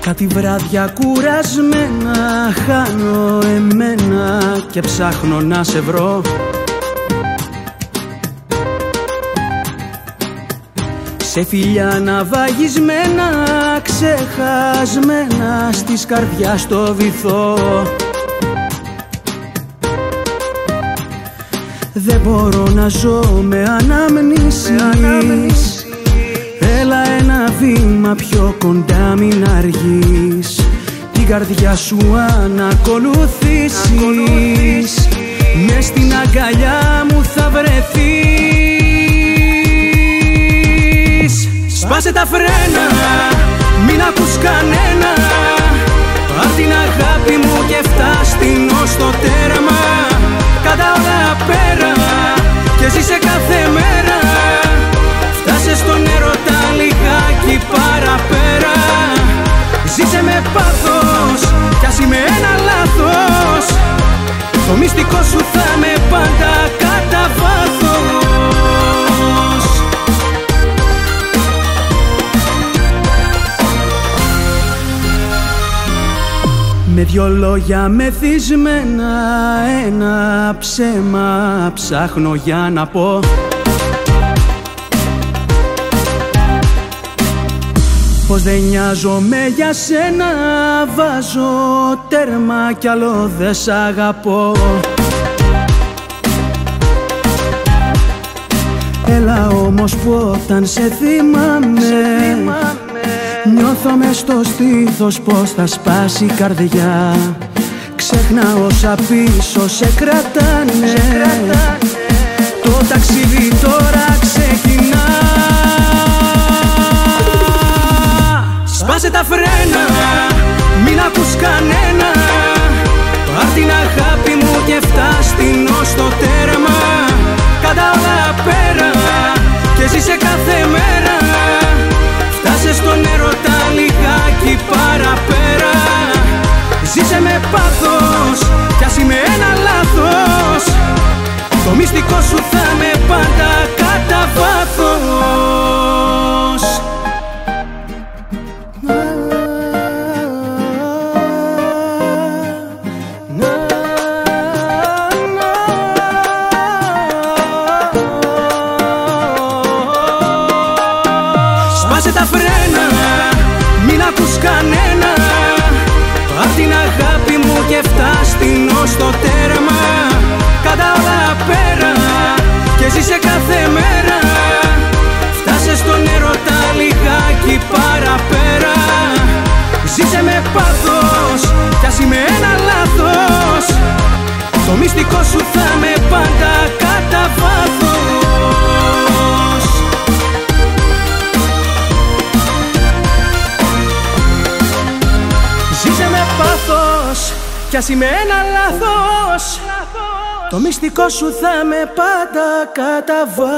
Κάτι βράδια κουρασμένα χάνω εμένα και ψάχνω να σε βρω. Σε φιλιά ναυαγισμένα, ξεχασμένα στις καρδιάς το βυθό. Δεν μπορώ να ζω με αναμνήσεις. Έλα ένα βήμα πιο κοντά, μην αργείς. Την καρδιά σου ανακολουθήσεις. Μες στην αγκαλιά μου θα βρεθείς. Σπάσε τα φρένα, μην ακούς κανένα. Απ' την αγάπη μου και φτάσ' την ως το τέρμα. Κάτα όλα πέρα και ζήσε κάθε μέρα. Φτάσε στον έρωτα λιγάκι παραπέρα. Ζήσε με πάθος κι ας είμαι ένα λάθος. Το μυστικό σου θα με πάντα κατά βάθος. Με δυο λόγια μεθυσμένα, ένα ψέμα ψάχνω για να πω. Πως δεν νοιάζομαι για σένα, βάζω τέρμα κι άλλο δεν σ' αγαπώ. Έλα όμως που όταν σε θυμάμαι, νιώθω μες στο στήθος πως θα σπάσει η καρδιά. Ξέχνα όσα πίσω σε κρατάνε, το ταξίδι τώρα ξεκινά. Σπάσε τα φρένα, μην ακούς κανένα. Πάρ' την αγάπη μου και φτάσ' την ως το τέρμα. Κάτα όλα πέρα και ζήσε κάθε μέρα. Φτάσε στον έρωτα λιγάκι παραπέρα. Ζήσε με πάθος κι ας είμαι ένα λάθος. Το μυστικό σου θα με πάντα κατά βάθος. Σπάσε τα φρένα, μην ακούς κανένα. Απ' την αγάπη μου και φτάσ' την ως το τέρμα. Κάτα όλα πέρα και ζήσε κάθε μέρα. Φτάσε στον έρωτα λιγάκι παραπέρα. Ζήσε με πάθος κι ας είμαι ένα λάθος. Το μυστικό σου θα με πάντα κατά βάθος. Ζήσε με πάθος κι ας είμαι ένα λάθος. Το μυστικό σου θα με πάντα κατά βάθος.